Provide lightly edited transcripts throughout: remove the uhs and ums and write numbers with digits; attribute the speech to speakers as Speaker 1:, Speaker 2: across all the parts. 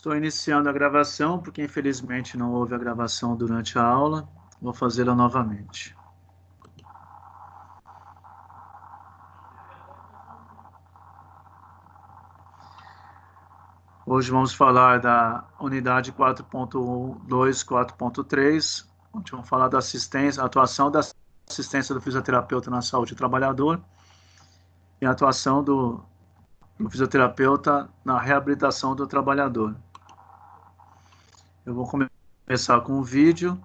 Speaker 1: Estou iniciando a gravação, porque infelizmente não houve a gravação durante a aula. Vou fazê-la novamente. Hoje vamos falar da unidade 4.2, 4.3, onde vamos falar da assistência, atuação da assistência do fisioterapeuta na saúde do trabalhador e a atuação do fisioterapeuta na reabilitação do trabalhador. Eu vou começar com o vídeo.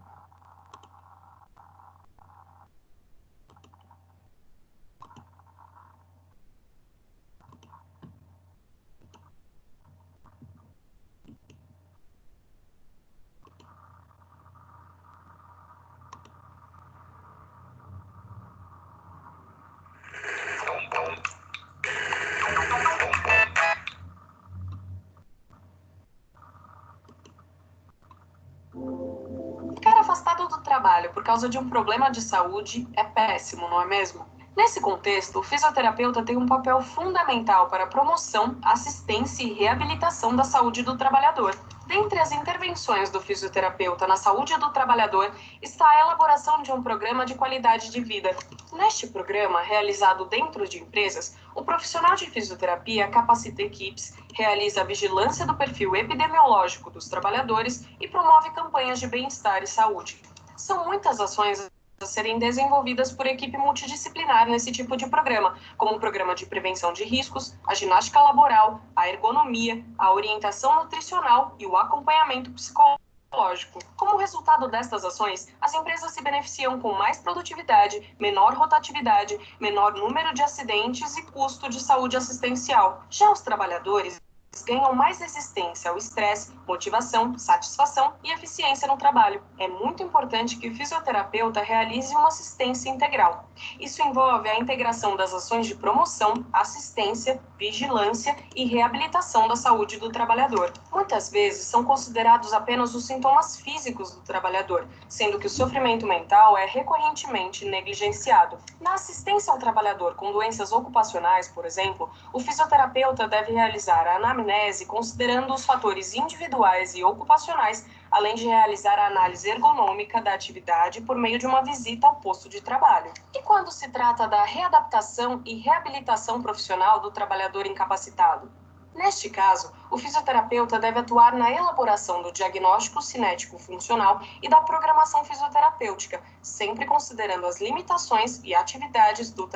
Speaker 2: Ficar afastado do trabalho por causa de um problema de saúde é péssimo, não é mesmo? Nesse contexto, o fisioterapeuta tem um papel fundamental para a promoção, assistência e reabilitação da saúde do trabalhador. Dentre as intervenções do fisioterapeuta na saúde do trabalhador está a elaboração de um programa de qualidade de vida. Neste programa, realizado dentro de empresas, o profissional de fisioterapia capacita equipes, realiza a vigilância do perfil epidemiológico dos trabalhadores e promove campanhas de bem-estar e saúde. São muitas ações a serem desenvolvidas por equipe multidisciplinar nesse tipo de programa, como o programa de prevenção de riscos, a ginástica laboral, a ergonomia, a orientação nutricional e o acompanhamento psicológico. Como resultado destas ações, as empresas se beneficiam com mais produtividade, menor rotatividade, menor número de acidentes e custo de saúde assistencial. Já os trabalhadores ganham mais resistência ao estresse, motivação, satisfação e eficiência no trabalho. É muito importante que o fisioterapeuta realize uma assistência integral. Isso envolve a integração das ações de promoção, assistência, vigilância e reabilitação da saúde do trabalhador. Muitas vezes são considerados apenas os sintomas físicos do trabalhador, sendo que o sofrimento mental é recorrentemente negligenciado. Na assistência ao trabalhador com doenças ocupacionais, por exemplo, o fisioterapeuta deve realizar a anamnese considerando os fatores individuais e ocupacionais, além de realizar a análise ergonômica da atividade por meio de uma visita ao posto de trabalho. E quando se trata da readaptação e reabilitação profissional do trabalhador incapacitado? Neste caso, o fisioterapeuta deve atuar na elaboração do diagnóstico cinético funcional e da programação fisioterapêutica, sempre considerando as limitações e atividades do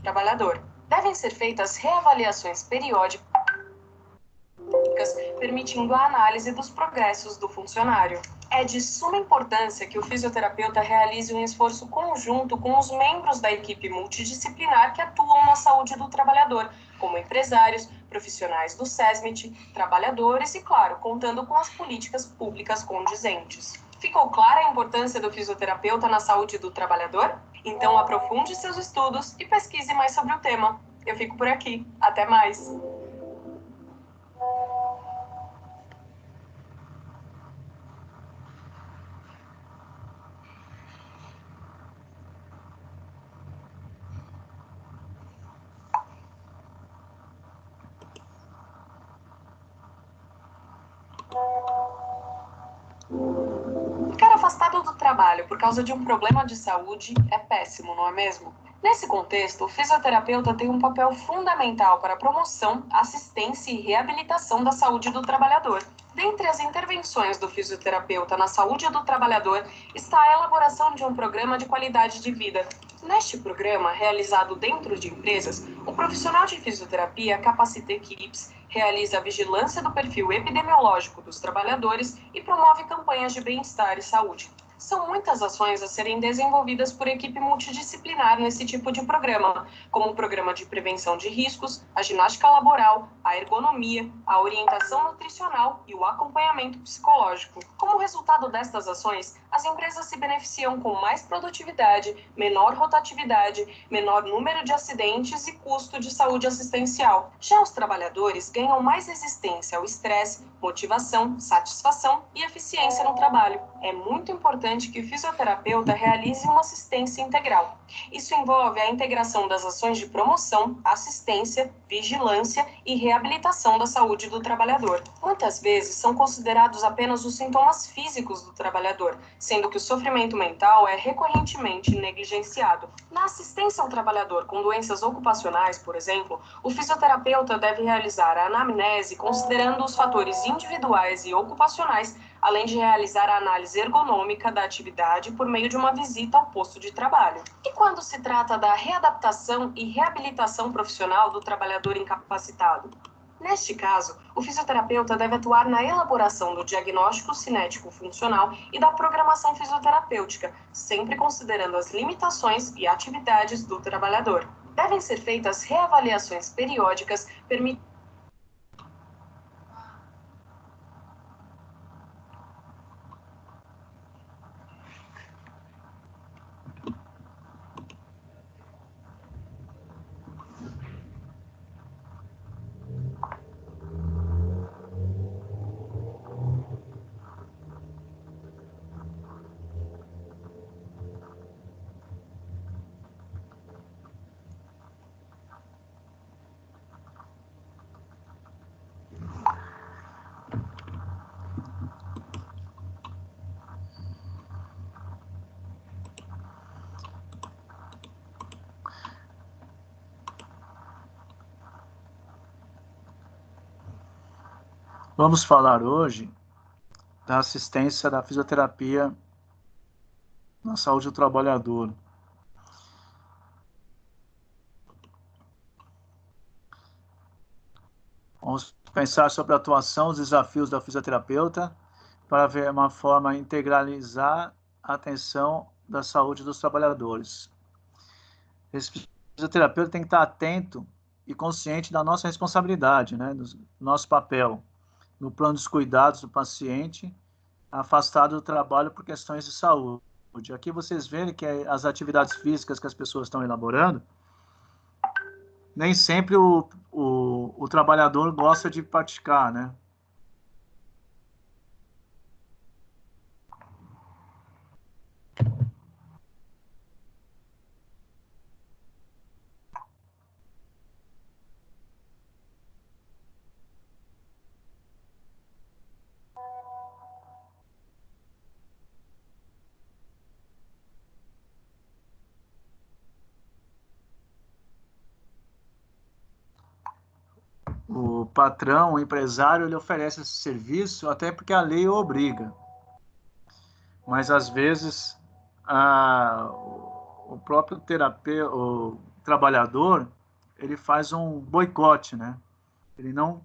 Speaker 2: trabalhador. Devem ser feitas reavaliações periódicas, permitindo a análise dos progressos do funcionário. É de suma importância que o fisioterapeuta realize um esforço conjunto com os membros da equipe multidisciplinar que atuam na saúde do trabalhador, como empresários, profissionais do SESMIT, trabalhadores e, claro, contando com as políticas públicas condizentes. Ficou clara a importância do fisioterapeuta na saúde do trabalhador? Então aprofunde seus estudos e pesquise mais sobre o tema. Eu fico por aqui. Até mais! Ficar afastado do trabalho por causa de um problema de saúde é péssimo, não é mesmo? Nesse contexto, o fisioterapeuta tem um papel fundamental para a promoção, assistência e reabilitação da saúde do trabalhador. Dentre as intervenções do fisioterapeuta na saúde do trabalhador está a elaboração de um programa de qualidade de vida. Neste programa, realizado dentro de empresas, o profissional de fisioterapia capacita equipes, realiza a vigilância do perfil epidemiológico dos trabalhadores e promove campanhas de bem-estar e saúde. São muitas ações a serem desenvolvidas por equipe multidisciplinar nesse tipo de programa, como o programa de prevenção de riscos, a ginástica laboral, a ergonomia, a orientação nutricional e o acompanhamento psicológico. Como resultado destas ações, as empresas se beneficiam com mais produtividade, menor rotatividade, menor número de acidentes e custo de saúde assistencial. Já os trabalhadores ganham mais resistência ao estresse, motivação, satisfação e eficiência no trabalho. É muito importante importante que o fisioterapeuta realize uma assistência integral. Isso envolve a integração das ações de promoção, assistência, vigilância e reabilitação da saúde do trabalhador. Muitas vezes são considerados apenas os sintomas físicos do trabalhador, sendo que o sofrimento mental é recorrentemente negligenciado. Na assistência ao trabalhador com doenças ocupacionais, por exemplo, o fisioterapeuta deve realizar a anamnese considerando os fatores individuais e ocupacionais, além de realizar a análise ergonômica da atividade por meio de uma visita ao posto de trabalho. E quando se trata da readaptação e reabilitação profissional do trabalhador incapacitado? Neste caso, o fisioterapeuta deve atuar na elaboração do diagnóstico cinético funcional e da programação fisioterapêutica, sempre considerando as limitações e atividades do trabalhador. Devem ser feitas reavaliações periódicas, permitindo
Speaker 1: Vamos falar hoje da assistência da fisioterapia na saúde do trabalhador. Vamos pensar sobre a atuação, os desafios da fisioterapeuta para ver uma forma a integralizar a atenção da saúde dos trabalhadores. Esse fisioterapeuta tem que estar atento e consciente da nossa responsabilidade, né, do nosso papel no plano dos cuidados do paciente, afastado do trabalho por questões de saúde. Aqui vocês veem que as atividades físicas que as pessoas estão elaborando, nem sempre o trabalhador gosta de praticar, né? O patrão, o empresário, ele oferece esse serviço até porque a lei o obriga. Mas, às vezes, o próprio terapeuta, o trabalhador, ele faz um boicote, né? Ele não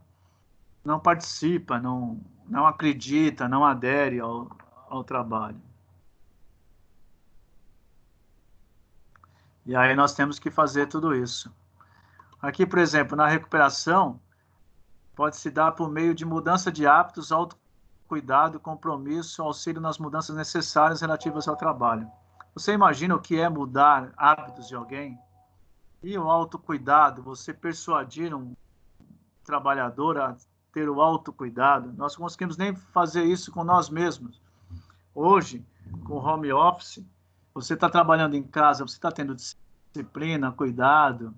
Speaker 1: participa, não acredita, não adere ao trabalho. E aí nós temos que fazer tudo isso. Aqui, por exemplo, na recuperação, pode se dar por meio de mudança de hábitos, autocuidado, compromisso, auxílio nas mudanças necessárias relativas ao trabalho. Você imagina o que é mudar hábitos de alguém? E o autocuidado, você persuadir um trabalhador a ter o autocuidado, nós não conseguimos nem fazer isso com nós mesmos. Hoje, com o home office, você está trabalhando em casa, você está tendo disciplina, cuidado.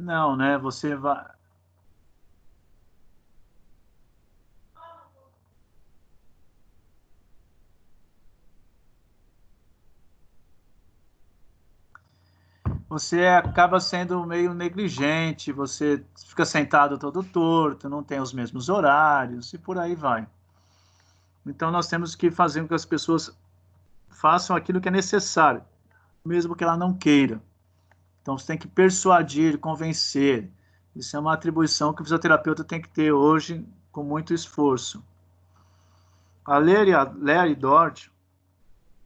Speaker 1: Não, né? Você vai. Você acaba sendo meio negligente, você fica sentado todo torto, não tem os mesmos horários e por aí vai. Então, nós temos que fazer com que as pessoas façam aquilo que é necessário, mesmo que ela não queira. Então, você tem que persuadir, convencer. Isso é uma atribuição que o fisioterapeuta tem que ter hoje com muito esforço. A Ler e Dort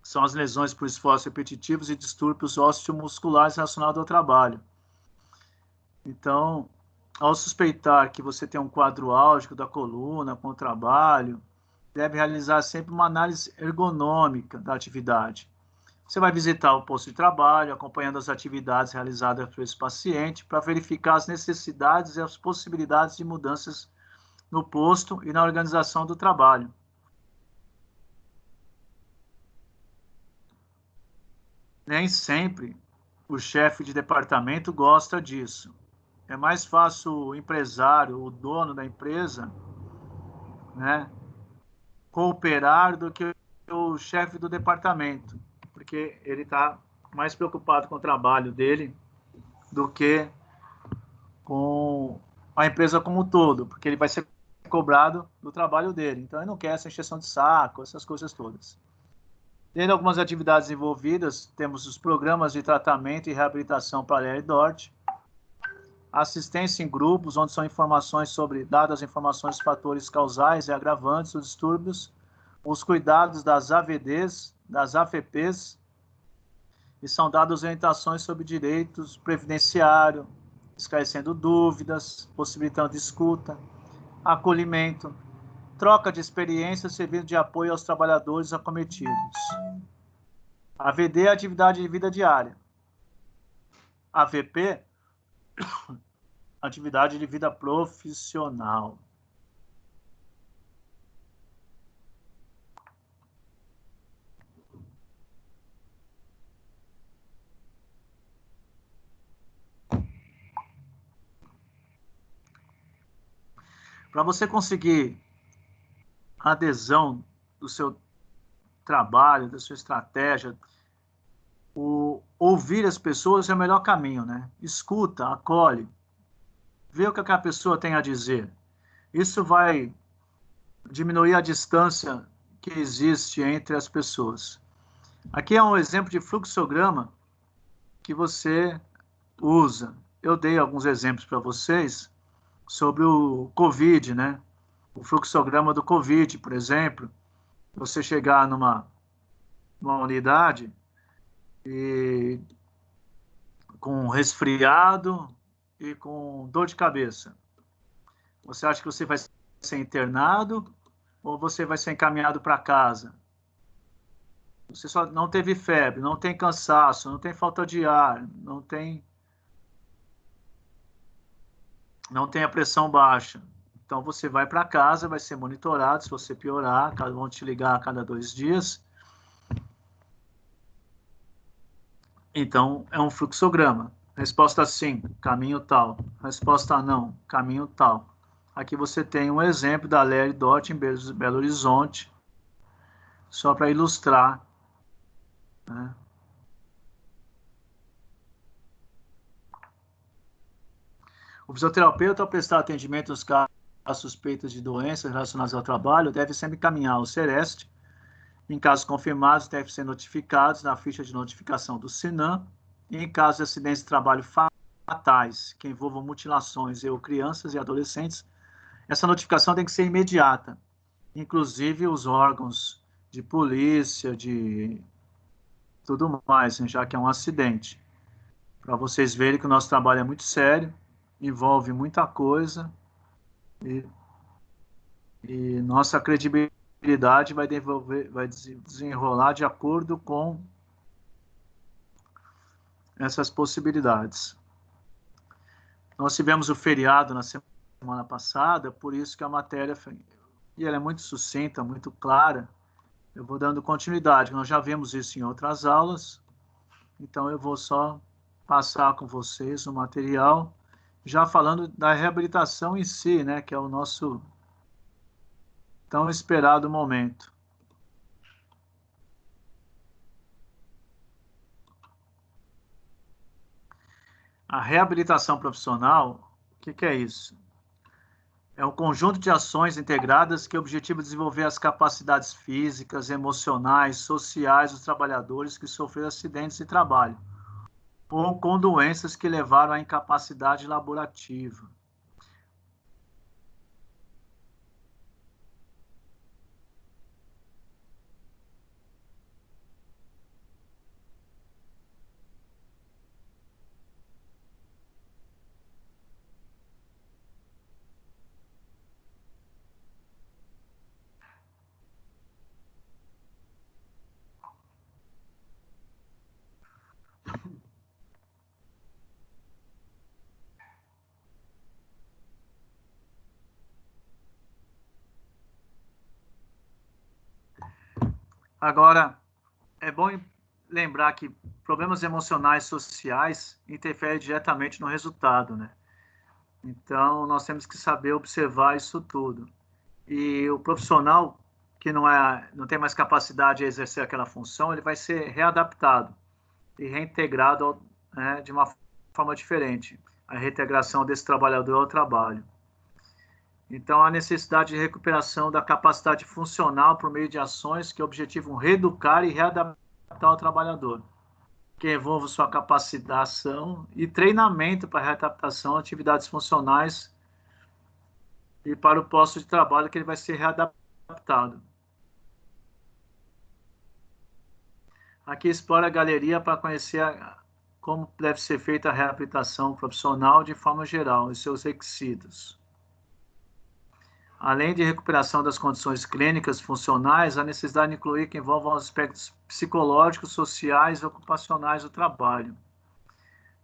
Speaker 1: são as lesões por esforços repetitivos e distúrbios osteomusculares relacionados ao trabalho. Então, ao suspeitar que você tem um quadro álgico da coluna com o trabalho, deve realizar sempre uma análise ergonômica da atividade, Você vai visitar o posto de trabalho, acompanhando as atividades realizadas por esse paciente, para verificar as necessidades e as possibilidades de mudanças no posto e na organização do trabalho. Nem sempre o chefe de departamento gosta disso. É mais fácil o empresário, o dono da empresa, né, cooperar do que o chefe do departamento, porque ele está mais preocupado com o trabalho dele do que com a empresa como um todo, porque ele vai ser cobrado do trabalho dele. Então, ele não quer essa encheção de saco, essas coisas todas. Tendo algumas atividades envolvidas, temos os programas de tratamento e reabilitação para a LER-DORT, assistência em grupos, onde são informações sobre, dadas as informações dos fatores causais e agravantes dos distúrbios, os cuidados das AVDs, das AFPs, e são dadas orientações sobre direitos previdenciário, esclarecendo dúvidas, possibilitando escuta, acolhimento, troca de experiências, servindo de apoio aos trabalhadores acometidos. AVD é atividade de vida diária. AVP, atividade de vida profissional. Para você conseguir a adesão do seu trabalho, da sua estratégia, ouvir as pessoas é o melhor caminho, né? Escuta, acolhe, vê o que a pessoa tem a dizer. Isso vai diminuir a distância que existe entre as pessoas. Aqui é um exemplo de fluxograma que você usa. Eu dei alguns exemplos para vocês sobre o COVID, né? O fluxograma do COVID, por exemplo. Você chegar numa unidade e com resfriado e com dor de cabeça. Você acha que você vai ser internado ou você vai ser encaminhado para casa? Você só não teve febre, não tem cansaço, não tem falta de ar, não tem a pressão baixa. Então você vai para casa, vai ser monitorado. Se você piorar, vão te ligar a cada 2 dias. Então é um fluxograma. Resposta sim, caminho tal. Resposta não, caminho tal. Aqui você tem um exemplo da LER-DOT em Belo Horizonte, só para ilustrar, né? O fisioterapeuta, ao prestar atendimento aos casos suspeitos de doenças relacionadas ao trabalho, deve sempre encaminhar ao SEREST. Em casos confirmados, deve ser notificados na ficha de notificação do SINAM. E em caso de acidentes de trabalho fatais, que envolvam mutilações ou crianças e adolescentes, essa notificação tem que ser imediata. Inclusive os órgãos de polícia, de tudo mais, já que é um acidente. Para vocês verem que o nosso trabalho é muito sério, envolve muita coisa e nossa credibilidade vai desenrolar de acordo com essas possibilidades. Nós tivemos o feriado na semana passada, por isso que a matéria e ela é muito sucinta, muito clara. Eu vou dando continuidade, nós já vimos isso em outras aulas, então eu vou só passar com vocês o material, já falando da reabilitação em si, né, que é o nosso tão esperado momento. A reabilitação profissional, o que é isso? É um conjunto de ações integradas que objetiva desenvolver as capacidades físicas, emocionais, sociais dos trabalhadores que sofreram acidentes de trabalho ou com doenças que levaram à incapacidade laborativa. Agora, é bom lembrar que problemas emocionais sociais interferem diretamente no resultado, né? Então, nós temos que saber observar isso tudo. E o profissional que não tem mais capacidade de exercer aquela função, ele vai ser readaptado e reintegrado, né, de uma forma diferente. A reintegração desse trabalhador ao trabalho. Então, há necessidade de recuperação da capacidade funcional por meio de ações que objetivam reeducar e readaptar o trabalhador, que envolve sua capacitação e treinamento para readaptação a atividades funcionais e para o posto de trabalho que ele vai ser readaptado. Aqui explora a galeria para conhecer como deve ser feita a reabilitação profissional de forma geral e seus requisitos. Além de recuperação das condições clínicas funcionais, a necessidade de incluir que envolvam os aspectos psicológicos, sociais e ocupacionais do trabalho.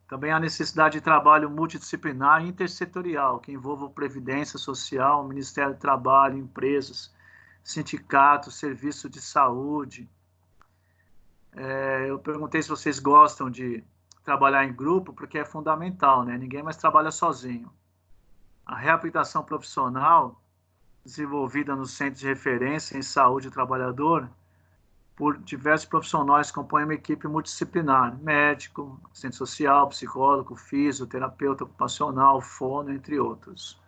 Speaker 1: Também a necessidade de trabalho multidisciplinar e intersetorial, que envolva previdência social, Ministério do Trabalho, empresas, sindicatos, serviço de saúde. Eu perguntei se vocês gostam de trabalhar em grupo, porque é fundamental, né? Ninguém mais trabalha sozinho. A reabilitação profissional, desenvolvida nos centros de referência em saúde do trabalhador, por diversos profissionais que compõem uma equipe multidisciplinar, médico, assistente social, psicólogo, fisioterapeuta ocupacional, fono, entre outros.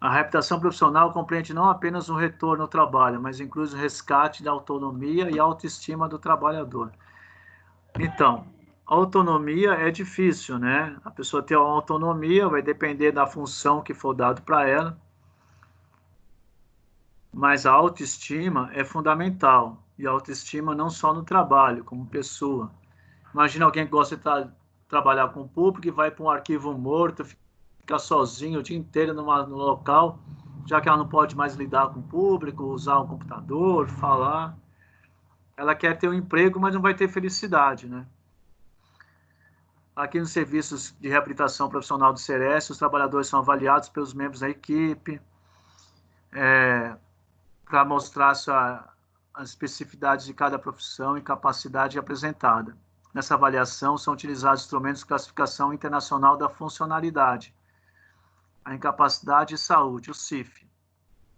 Speaker 1: A reabilitação profissional compreende não apenas o retorno ao trabalho, mas inclui o resgate da autonomia e autoestima do trabalhador. Então, autonomia é difícil, né? A pessoa ter uma autonomia vai depender da função que for dado para ela, mas a autoestima é fundamental, e a autoestima não só no trabalho, como pessoa. Imagina alguém que gosta de trabalhar com o público e vai para um arquivo morto, ficar sozinho o dia inteiro no local, já que ela não pode mais lidar com o público, usar um computador, falar. Ela quer ter um emprego, mas não vai ter felicidade, né? Aqui nos serviços de reabilitação profissional do Ceres, os trabalhadores são avaliados pelos membros da equipe, para mostrar as especificidades de cada profissão e capacidade apresentada. Nessa avaliação, são utilizados instrumentos de classificação internacional da funcionalidade, a incapacidade e saúde, o CIF,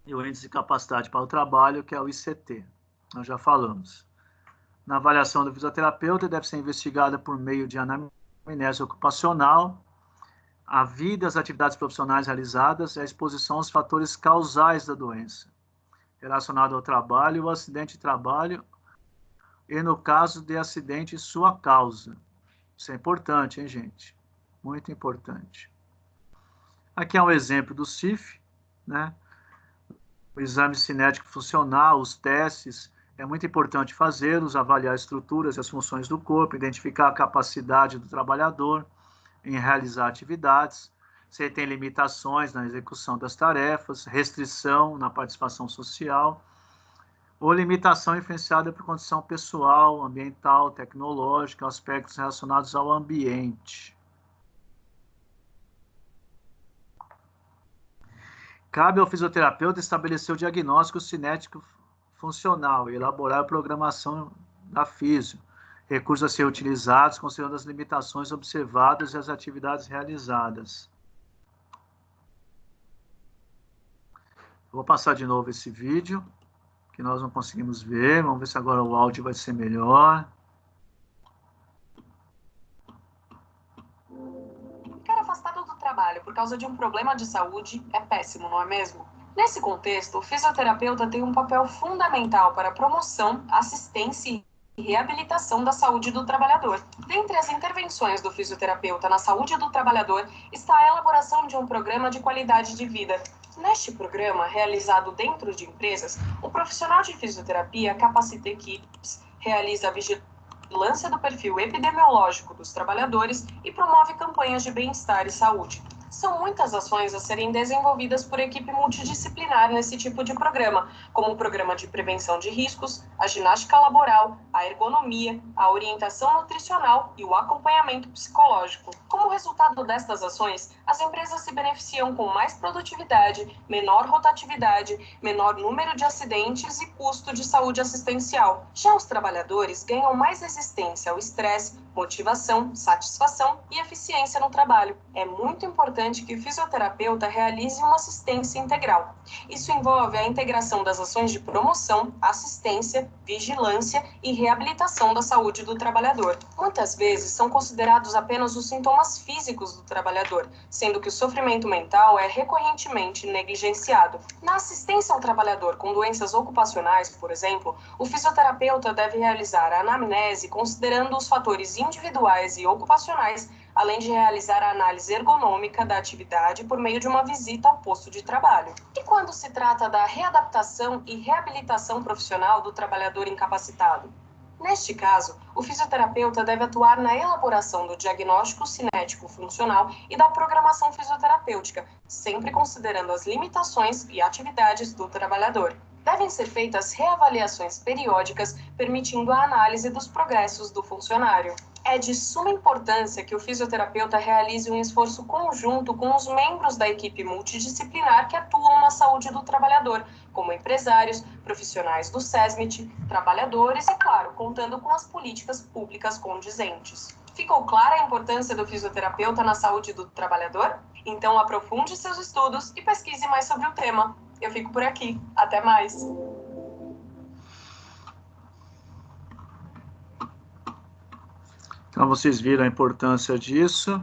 Speaker 1: e o índice de capacidade para o trabalho, que é o ICT. Nós já falamos. Na avaliação do fisioterapeuta, deve ser investigada por meio de anamnese ocupacional, a vida, as atividades profissionais realizadas e a exposição aos fatores causais da doença, relacionado ao trabalho, o acidente de trabalho, e no caso de acidente, sua causa. Isso é importante, hein, gente? Muito importante. Aqui é um exemplo do CIF, né? O exame cinético funcional, os testes, é muito importante fazê-los, avaliar as estruturas e as funções do corpo, identificar a capacidade do trabalhador em realizar atividades, se ele tem limitações na execução das tarefas, restrição na participação social, ou limitação influenciada por condição pessoal, ambiental, tecnológica, aspectos relacionados ao ambiente. Cabe ao fisioterapeuta estabelecer o diagnóstico cinético funcional e elaborar a programação da físio, recursos a ser utilizados considerando as limitações observadas e as atividades realizadas. Vou passar de novo esse vídeo, que nós não conseguimos ver. Vamos ver se agora o áudio vai ser melhor.
Speaker 2: Ficar afastado do trabalho por causa de um problema de saúde é péssimo, não é mesmo? Nesse contexto, o fisioterapeuta tem um papel fundamental para a promoção, assistência e reabilitação da saúde do trabalhador. Dentre as intervenções do fisioterapeuta na saúde do trabalhador está a elaboração de um programa de qualidade de vida. Neste programa, realizado dentro de empresas, o profissional de fisioterapia capacita equipes, realiza a vigilância do perfil epidemiológico dos trabalhadores e promove campanhas de bem-estar e saúde. São muitas ações a serem desenvolvidas por equipe multidisciplinar nesse tipo de programa, como o programa de prevenção de riscos, a ginástica laboral, a ergonomia, a orientação nutricional e o acompanhamento psicológico. Como resultado destas ações, as empresas se beneficiam com mais produtividade, menor rotatividade, menor número de acidentes e custo de saúde assistencial. Já os trabalhadores ganham mais resistência ao estresse, motivação, satisfação e eficiência no trabalho. É muito importante que o fisioterapeuta realize uma assistência integral. Isso envolve a integração das ações de promoção, assistência, vigilância e reabilitação da saúde do trabalhador. Muitas vezes são considerados apenas os sintomas físicos do trabalhador, sendo que o sofrimento mental é recorrentemente negligenciado. Na assistência ao trabalhador com doenças ocupacionais, por exemplo, o fisioterapeuta deve realizar a anamnese considerando os fatores individuais e ocupacionais, além de realizar a análise ergonômica da atividade por meio de uma visita ao posto de trabalho. E quando se trata da readaptação e reabilitação profissional do trabalhador incapacitado? Neste caso, o fisioterapeuta deve atuar na elaboração do diagnóstico cinético funcional e da programação fisioterapêutica, sempre considerando as limitações e atividades do trabalhador. Devem ser feitas reavaliações periódicas, permitindo a análise dos progressos do funcionário. É de suma importância que o fisioterapeuta realize um esforço conjunto com os membros da equipe multidisciplinar que atuam na saúde do trabalhador, como empresários, profissionais do SESMIT, trabalhadores e, claro, contando com as políticas públicas condizentes. Ficou clara a importância do fisioterapeuta na saúde do trabalhador? Então aprofunde seus estudos e pesquise mais sobre o tema. Eu fico por aqui. Até mais!
Speaker 1: Então, vocês viram a importância disso.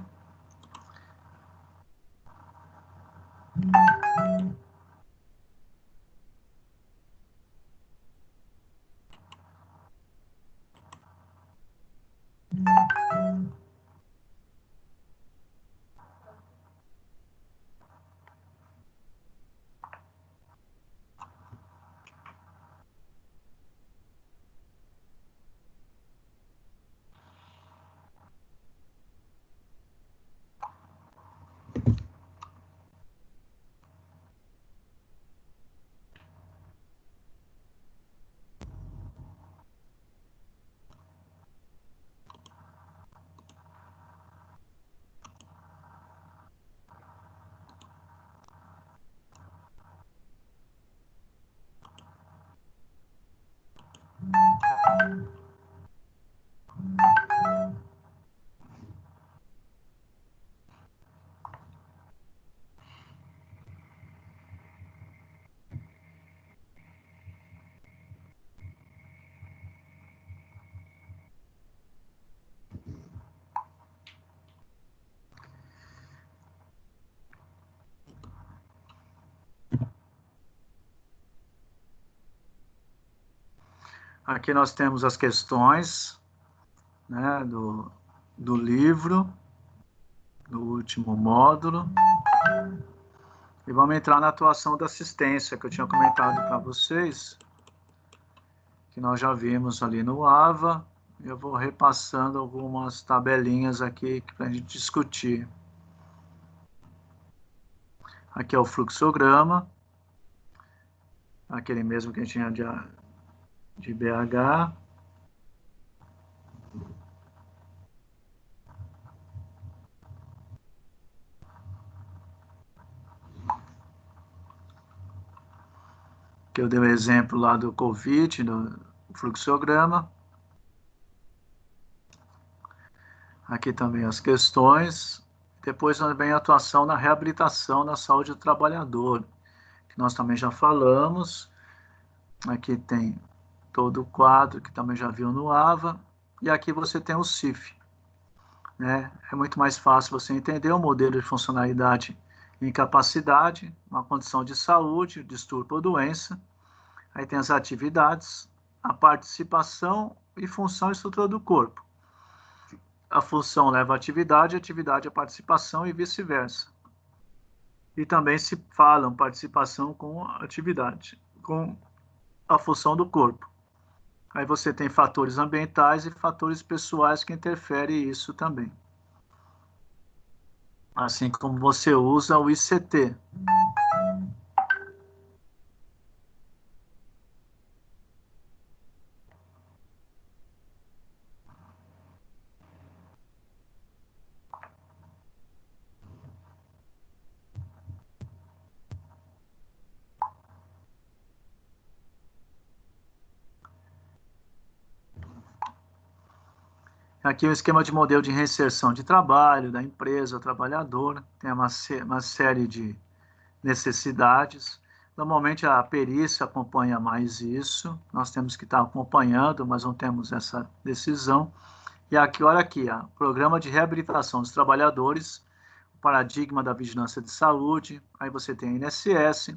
Speaker 1: Aqui nós temos as questões, né, do livro, do último módulo. E vamos entrar na atuação da assistência, que eu tinha comentado para vocês, que nós já vimos ali no AVA. Eu vou repassando algumas tabelinhas aqui para a gente discutir. Aqui é o fluxograma, aquele mesmo que a gente tinha de BH. Que eu dei o exemplo lá do COVID, do fluxograma. Aqui também as questões. Depois vem a atuação na reabilitação na saúde do trabalhador, que nós também já falamos. Aqui tem todo o quadro, que também já viu no AVA. E aqui você tem o CIF. Né? É muito mais fácil você entender o modelo de funcionalidade e incapacidade, uma condição de saúde, distúrbio ou doença. Aí tem as atividades, a participação e função e estrutura do corpo. A função leva à atividade, a atividade à participação e vice-versa. E também se falam participação com a atividade, com a função do corpo. Aí você tem fatores ambientais e fatores pessoais que interferem isso também. assim como você usa o ICT. Aqui é o esquema de modelo de reinserção de trabalho da empresa, o trabalhador, tem uma série de necessidades. Normalmente a perícia acompanha mais isso, nós temos que estar acompanhando, mas não temos essa decisão. E aqui, olha aqui, ó, programa de reabilitação dos trabalhadores, paradigma da vigilância de saúde, aí você tem a INSS,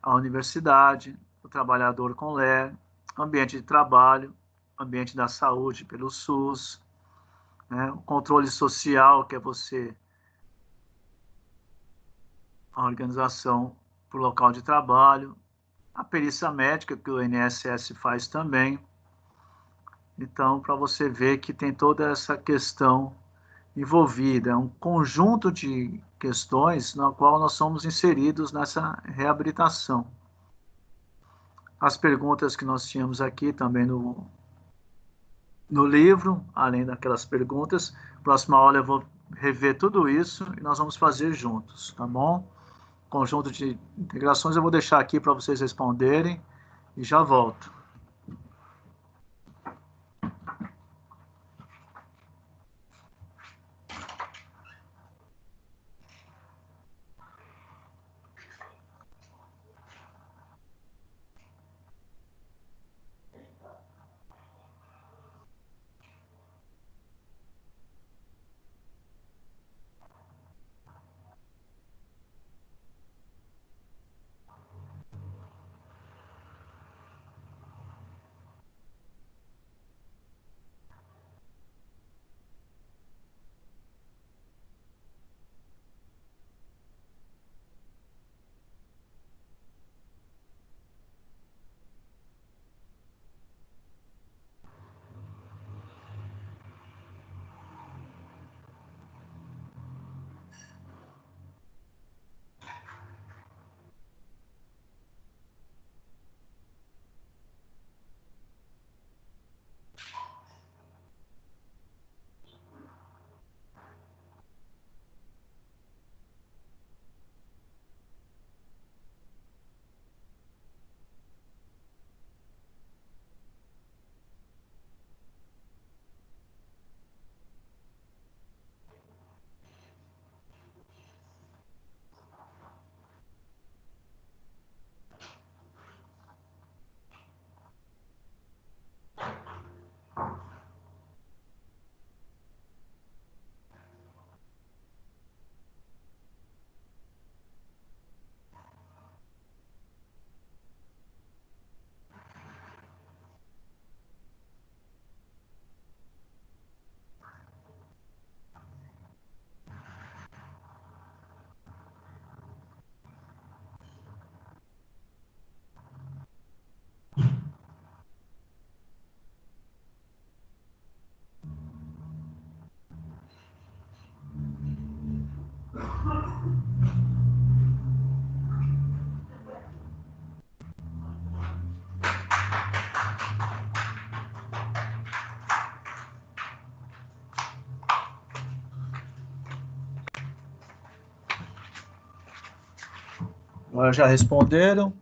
Speaker 1: a universidade, o trabalhador com LER, ambiente de trabalho, ambiente da saúde pelo SUS, né? O controle social, que é você, a organização para o local de trabalho, a perícia médica, que o INSS faz também. Então, para você ver que tem toda essa questão envolvida, é um conjunto de questões na qual nós somos inseridos nessa reabilitação. As perguntas que nós tínhamos aqui também no livro, além daquelas perguntas. Próxima aula eu vou rever tudo isso e nós vamos fazer juntos, tá bom? Conjunto de integrações eu vou deixar aqui para vocês responderem e já volto. Agora já responderam.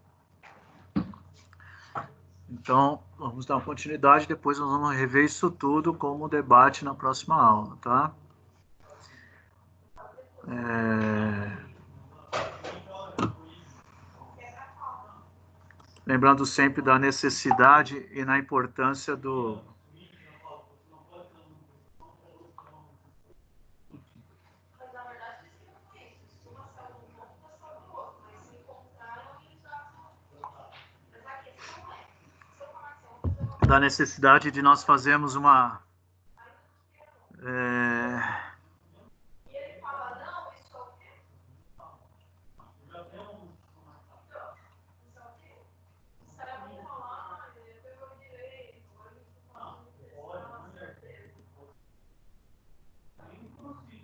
Speaker 1: Então, vamos dar continuidade, depois nós vamos rever isso tudo como debate na próxima aula, tá? Lembrando sempre da necessidade e na importância da necessidade de nós fazermos uma